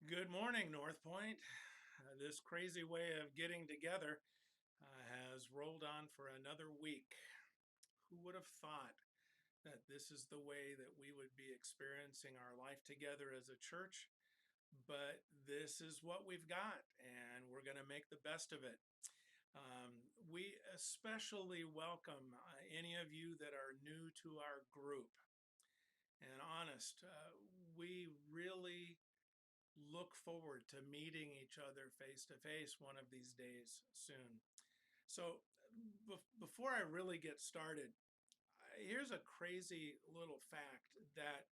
Good morning, North Point. This crazy way of getting together has rolled on for another week. Who would have thought that this is the way that we would be experiencing our life together as a church? But this is what we've got, and we're going to make the best of it. We especially welcome any of you that are new to our group. And honest, we really look forward to meeting each other face to face one of these days soon. So, before I really get started, here's a crazy little fact that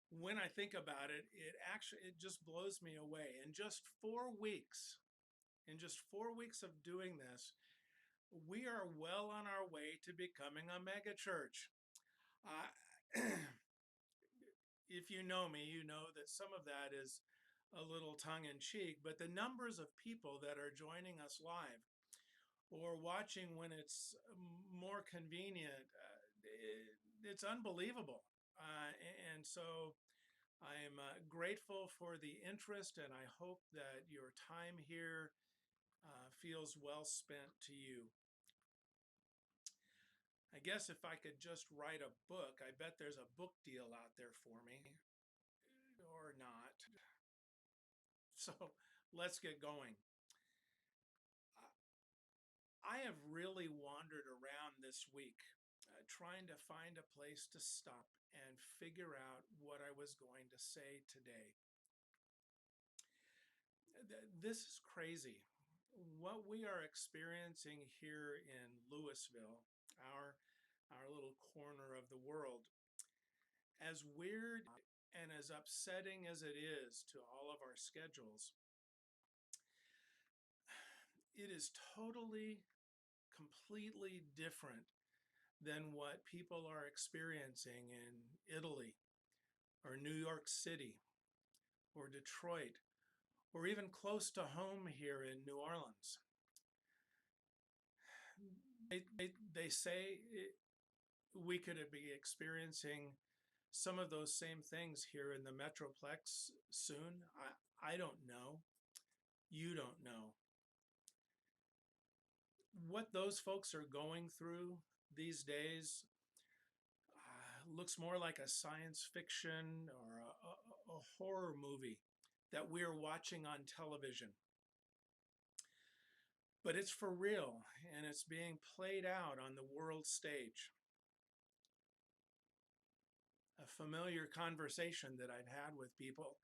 when I think about it, it just blows me away. In just 4 weeks of doing this, we are well on our way to becoming a mega church. Uh, if you know me, you know that some of that is a little tongue in cheek, but the numbers of people that are joining us live or watching when it's more convenient, it's unbelievable. And so I am grateful for the interest, and I hope that your time here feels well spent to you. I guess if I could just write a book, I bet there's a book deal out there for me, or not. So let's get going. I have really wandered around this week trying to find a place to stop and figure out what I was going to say today. This is crazy. What we are experiencing here in Louisville, our, our little corner of the world, as weird and as upsetting as it is to all of our schedules, it is totally, completely different than what people are experiencing in Italy or New York City or Detroit or even close to home here in New Orleans. They say we could be experiencing some of those same things here in the Metroplex soon. I don't know. You don't know. What those folks are going through these days looks more like a science fiction or a horror movie that we're watching on television. But it's for real, and it's being played out on the world stage. A familiar conversation that I've had with people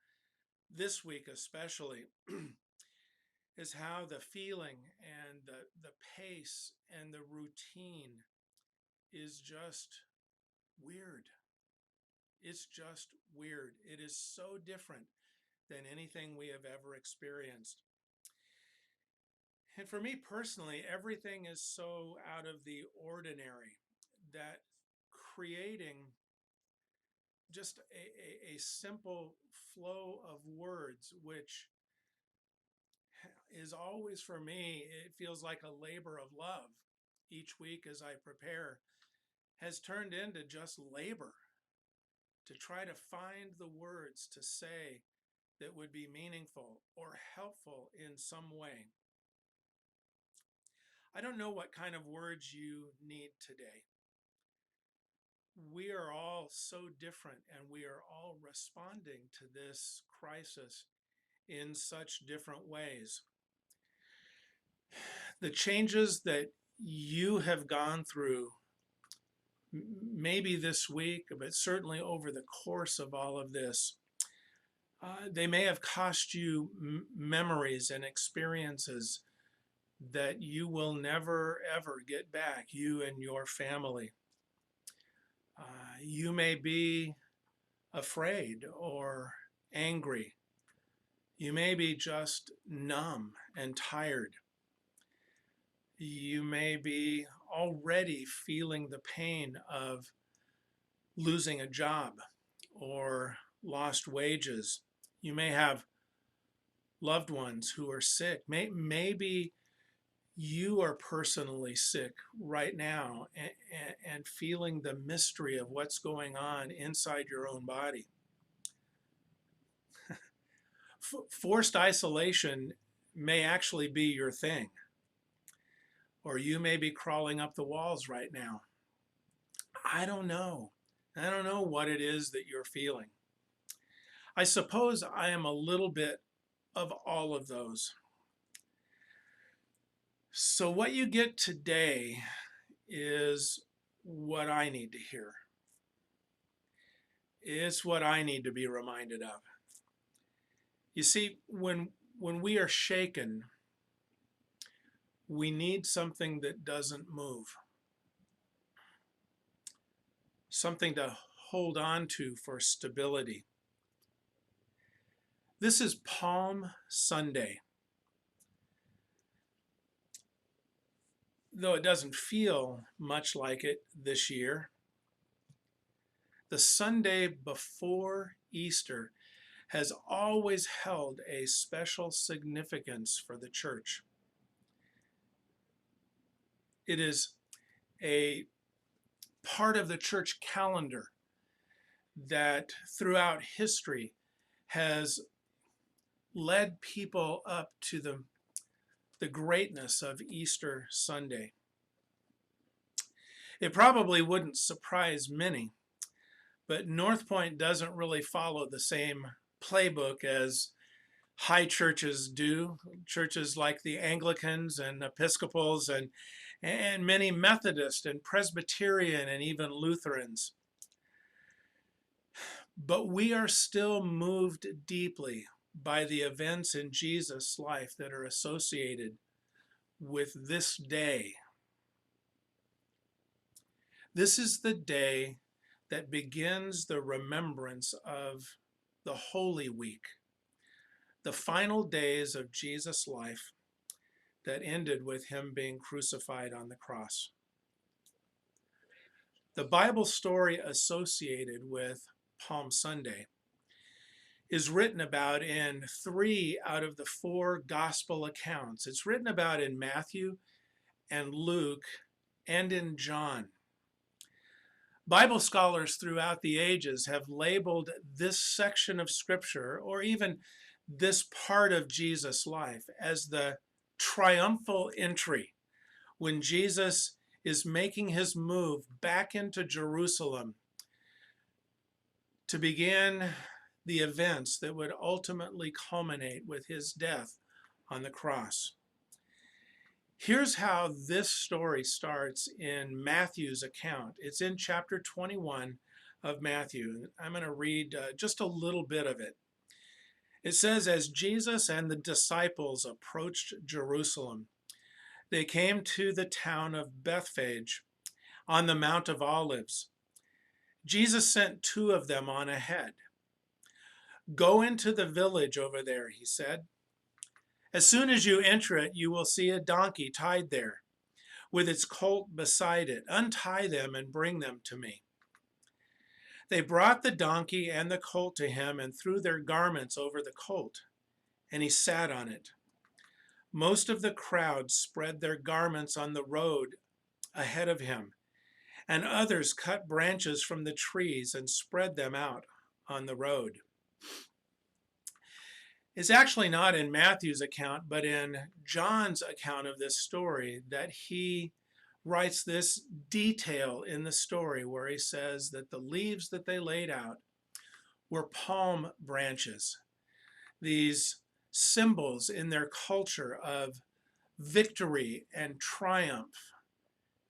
this week, especially, is how the feeling and the pace and the routine is just weird. It's just weird. It is so different than anything we have ever experienced. And for me personally, everything is so out of the ordinary that creating just a simple flow of words, which is always for me, it feels like a labor of love each week as I prepare, has turned into just labor to try to find the words to say that would be meaningful or helpful in some way. I don't know what kind of words you need today. We are all so different, and we are all responding to this crisis in such different ways. The changes that you have gone through, maybe this week, but certainly over the course of all of this, they may have cost you memories and experiences that you will never ever get back, you and your family. You may be afraid or angry. You may be just numb and tired. You may be already feeling the pain of losing a job or lost wages. You may have loved ones who are sick. Maybe you are personally sick right now and feeling the mystery of what's going on inside your own body. Forced isolation may actually be your thing, or you may be crawling up the walls right now. I don't know. I don't know what it is that you're feeling. I suppose I am a little bit of all of those. So what you get today is what I need to hear. It's what I need to be reminded of. You see, when we are shaken, we need something that doesn't move, something to hold on to for stability. This is Palm Sunday. Though it doesn't feel much like it this year, the Sunday before Easter has always held a special significance for the church. It is a part of the church calendar that throughout history has led people up to the greatness of Easter Sunday. It probably wouldn't surprise many, but North Point doesn't really follow the same playbook as high churches do. Churches like the Anglicans and Episcopals and many Methodist and Presbyterian and even Lutherans. But we are still moved deeply by the events in Jesus' life that are associated with this day. This is the day that begins the remembrance of the Holy Week, the final days of Jesus' life that ended with him being crucified on the cross. The Bible story associated with Palm Sunday is written about in 3 out of the 4 gospel accounts. It's written about in Matthew and Luke and in John. Bible scholars throughout the ages have labeled this section of Scripture, or even this part of Jesus' life, as the triumphal entry, when Jesus is making his move back into Jerusalem to begin the events that would ultimately culminate with his death on the cross. Here's how this story starts in Matthew's account. It's in chapter 21 of Matthew. I'm going to read just a little bit of it. It says, as Jesus and the disciples approached Jerusalem, they came to the town of Bethphage on the Mount of Olives. Jesus sent 2 of them on ahead. Go into the village over there, he said. As soon as you enter it, you will see a donkey tied there, with its colt beside it. Untie them and bring them to me. They brought the donkey and the colt to him and threw their garments over the colt, and he sat on it. Most of the crowd spread their garments on the road ahead of him, and others cut branches from the trees and spread them out on the road. It's actually not in Matthew's account, but in John's account of this story that he writes this detail in the story where he says that the leaves that they laid out were palm branches, these symbols in their culture of victory and triumph.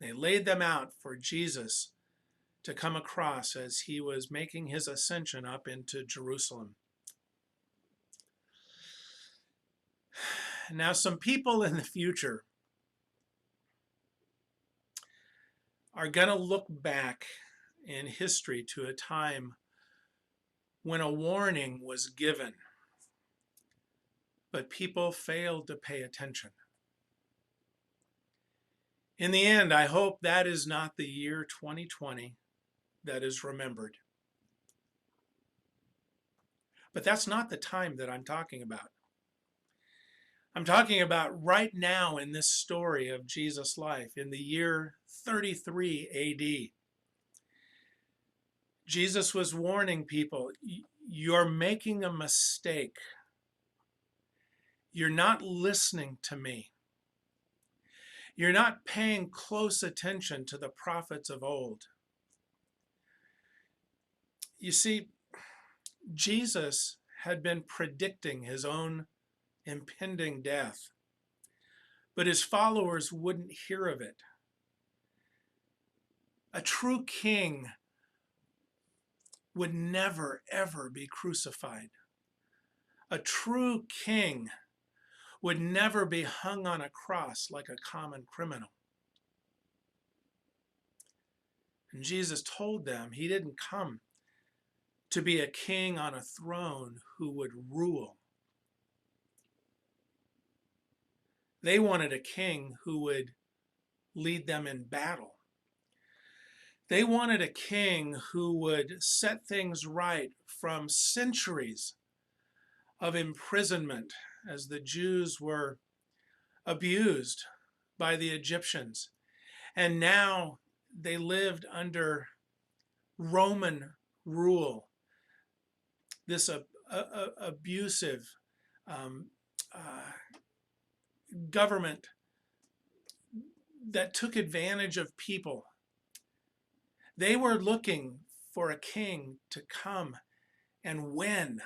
They laid them out for Jesus to come across as he was making his ascension up into Jerusalem. Now, some people in the future are going to look back in history to a time when a warning was given, but people failed to pay attention. In the end, I hope that is not the year 2020 that is remembered. But that's not the time that I'm talking about. I'm talking about right now in this story of Jesus' life in the year 33 AD. Jesus was warning people, you're making a mistake You're not listening to me. You're not paying close attention to the prophets of old. You see, Jesus had been predicting his own impending death, but his followers wouldn't hear of it. A true king would never, ever be crucified. A true king would never be hung on a cross like a common criminal. And Jesus told them he didn't come to be a king on a throne who would rule. They wanted a king who would lead them in battle. They wanted a king who would set things right from centuries of imprisonment as the Jews were abused by the Egyptians. And now they lived under Roman rule, this abusive government that took advantage of people. They were looking for a king to come and win.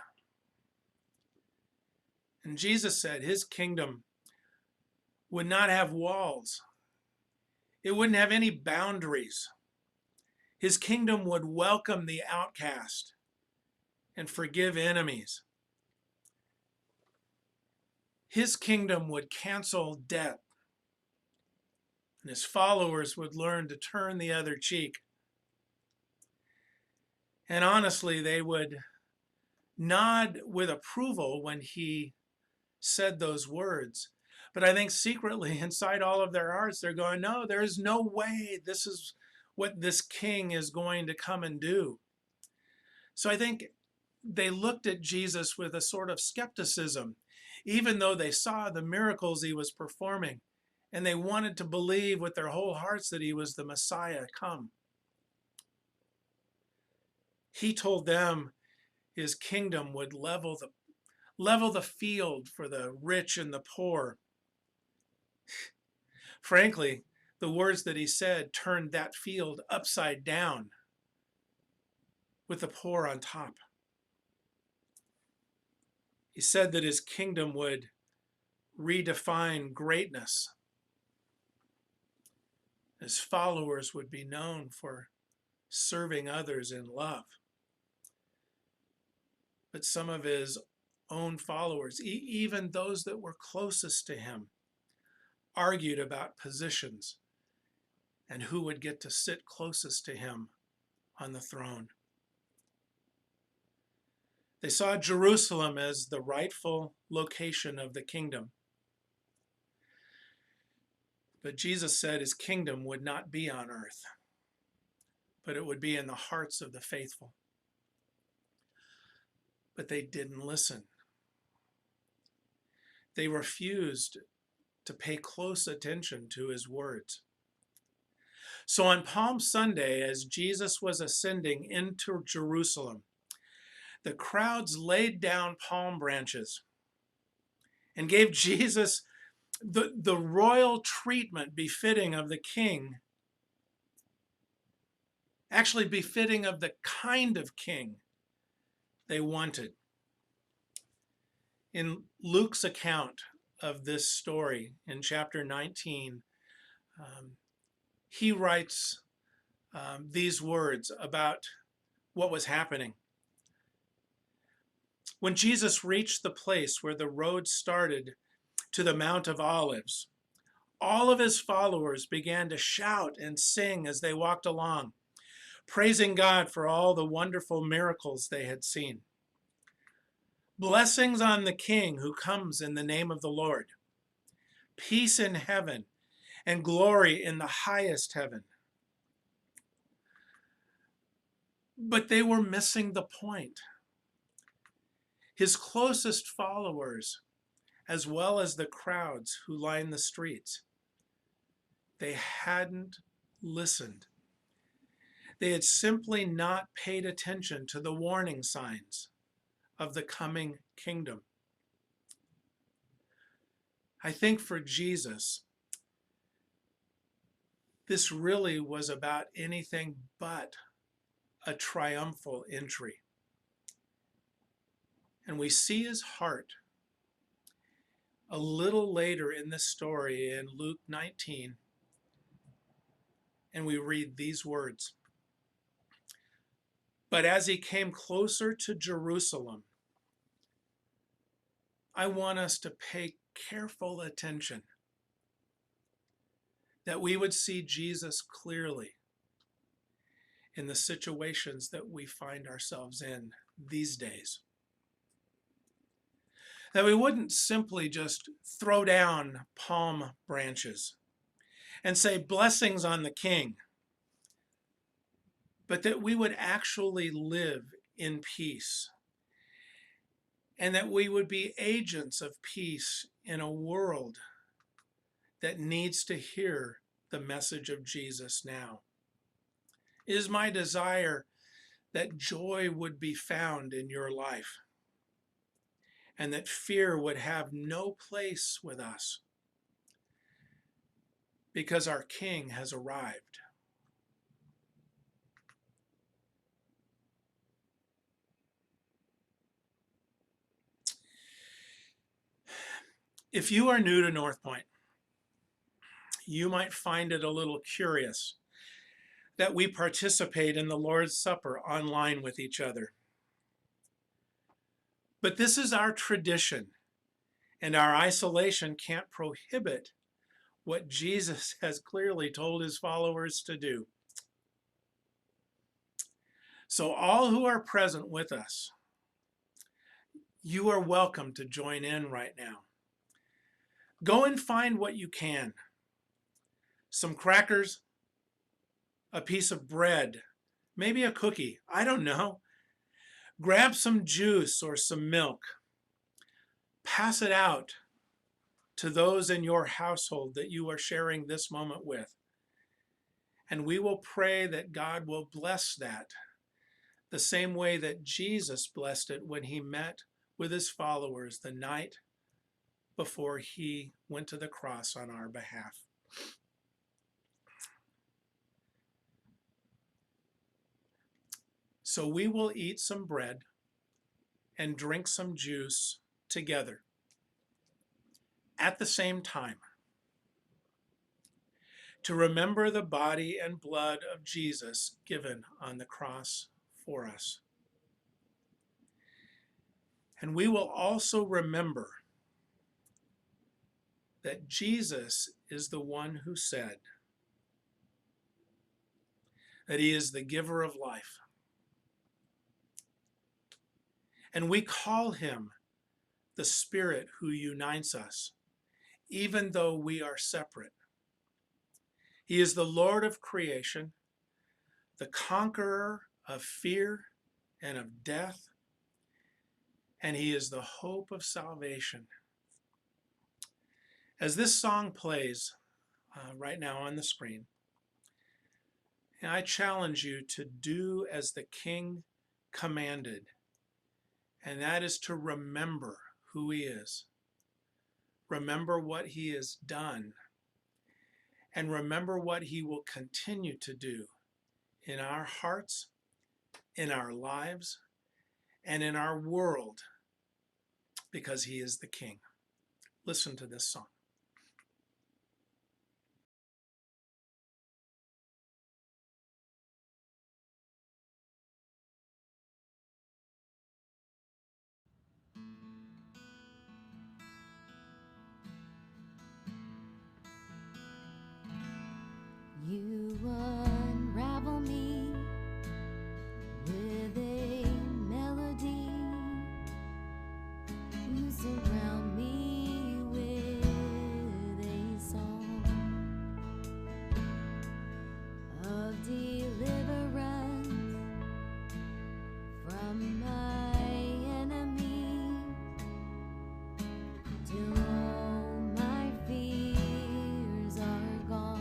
And Jesus said his kingdom would not have walls. It wouldn't have any boundaries. His kingdom would welcome the outcast and forgive enemies. His kingdom would cancel debt, and his followers would learn to turn the other cheek. And honestly, they would nod with approval when he said those words. But I think secretly inside all of their hearts, they're going, no, there is no way this is what this king is going to come and do. So I think they looked at Jesus with a sort of skepticism, even though they saw the miracles he was performing, and they wanted to believe with their whole hearts that he was the Messiah come. He told them his kingdom would level the field for the rich and the poor. Frankly, the words that he said turned that field upside down with the poor on top. He said that his kingdom would redefine greatness. His followers would be known for serving others in love. But some of his own followers, even those that were closest to him, argued about positions and who would get to sit closest to him on the throne. They saw Jerusalem as the rightful location of the kingdom. But Jesus said his kingdom would not be on earth, but it would be in the hearts of the faithful. But they didn't listen. They refused to pay close attention to his words. So on Palm Sunday, as Jesus was ascending into Jerusalem, the crowds laid down palm branches and gave Jesus the royal treatment befitting of the king, actually befitting of the kind of king they wanted. In Luke's account of this story in chapter 19, he writes these words about what was happening. When Jesus reached the place where the road started to the Mount of Olives, all of his followers began to shout and sing as they walked along, praising God for all the wonderful miracles they had seen. Blessings on the King who comes in the name of the Lord. Peace in heaven and glory in the highest heaven. But they were missing the point. His closest followers, as well as the crowds who lined the streets, they hadn't listened. They had simply not paid attention to the warning signs of the coming kingdom. I think for Jesus, this really was about anything but a triumphal entry. And we see his heart a little later in this story in Luke 19, and we read these words. But as he came closer to Jerusalem, I want us to pay careful attention, that we would see Jesus clearly in the situations that we find ourselves in these days. That we wouldn't simply just throw down palm branches and say blessings on the King, but that we would actually live in peace, and that we would be agents of peace in a world that needs to hear the message of Jesus now. It is my desire that joy would be found in your life, and that fear would have no place with us, because our King has arrived. If you are new to North Point, you might find it a little curious that we participate in the Lord's Supper online with each other. But this is our tradition, and our isolation can't prohibit what Jesus has clearly told his followers to do. So all who are present with us, you are welcome to join in right now. Go and find what you can. Some crackers, a piece of bread, maybe a cookie, I don't know. Grab some juice or some milk. Pass it out to those in your household that you are sharing this moment with. And we will pray that God will bless that the same way that Jesus blessed it when he met with his followers the night before he went to the cross on our behalf. So we will eat some bread and drink some juice together at the same time to remember the body and blood of Jesus given on the cross for us. And we will also remember that Jesus is the one who said that he is the giver of life. And we call him the Spirit who unites us, even though we are separate. He is the Lord of creation, the conqueror of fear and of death, and he is the hope of salvation. As this song plays right now on the screen, I challenge you to do as the King commanded, and that is to remember who he is. Remember what he has done, and remember what he will continue to do in our hearts, in our lives, and in our world, because he is the King. Listen to this song. You unravel me with a melody. You surround me with a song of deliverance from my enemies, till all my fears are gone.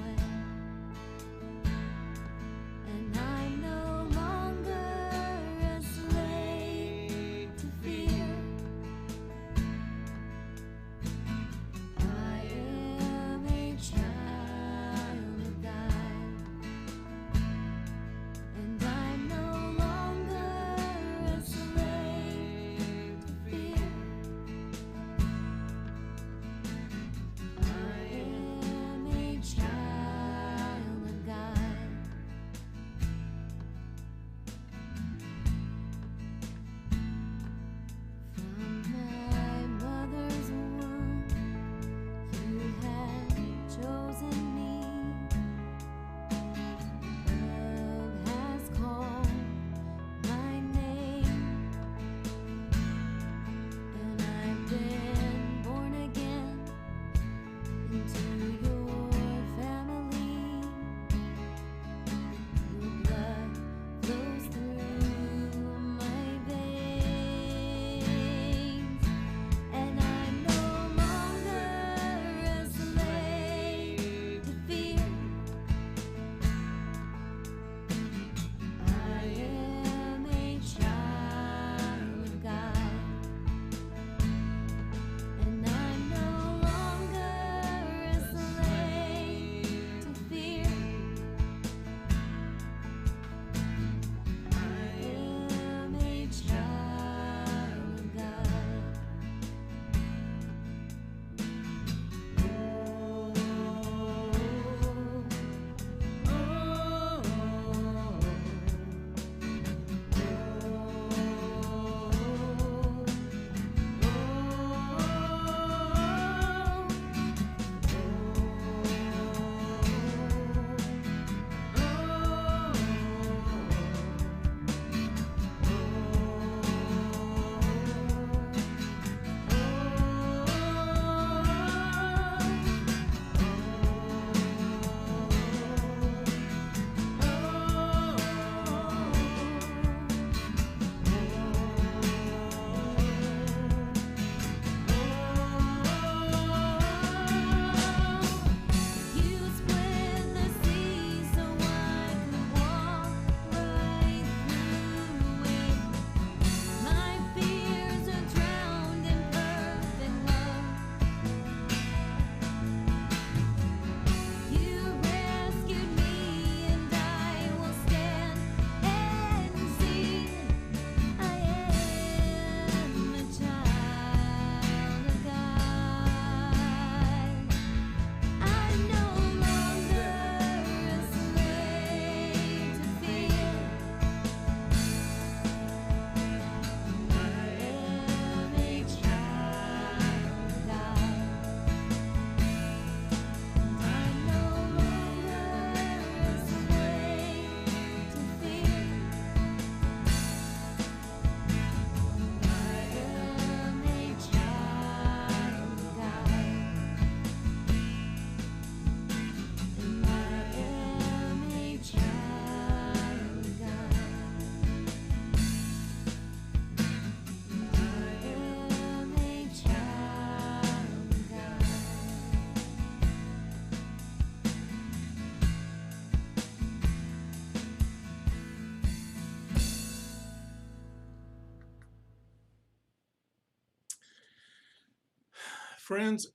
Friends,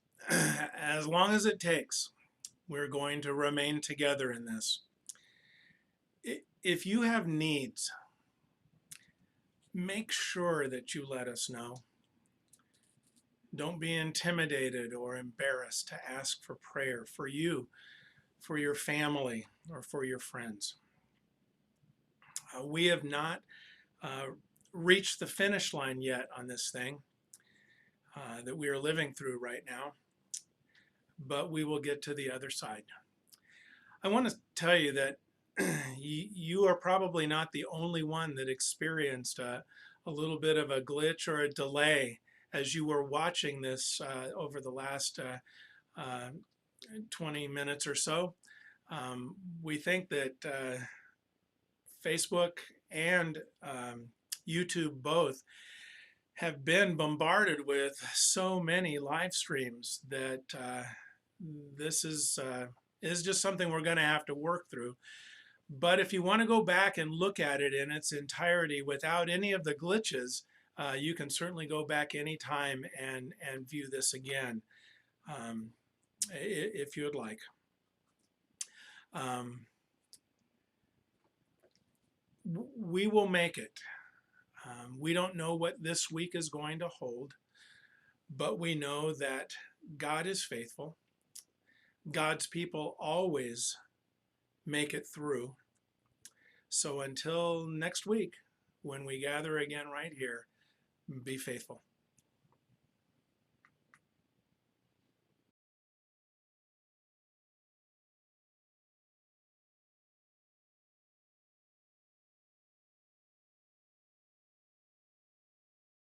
as long as it takes, we're going to remain together in this. If you have needs, make sure that you let us know. Don't be intimidated or embarrassed to ask for prayer for you, for your family, or for your friends. We have not uh, reached the finish line yet on this thing that we are living through right now, but we will get to the other side. I want to tell you that you are probably not the only one that experienced a little bit of a glitch or a delay as you were watching this over the last 20 minutes or so. We think that Facebook and YouTube both have been bombarded with so many live streams that this is just something we're going to have to work through. But if you want to go back and look at it in its entirety without any of the glitches, you can certainly go back anytime and view this again if you would like. We will make it. We don't know what this week is going to hold, but we know that God is faithful. God's people always make it through. So until next week, when we gather again right here, be faithful.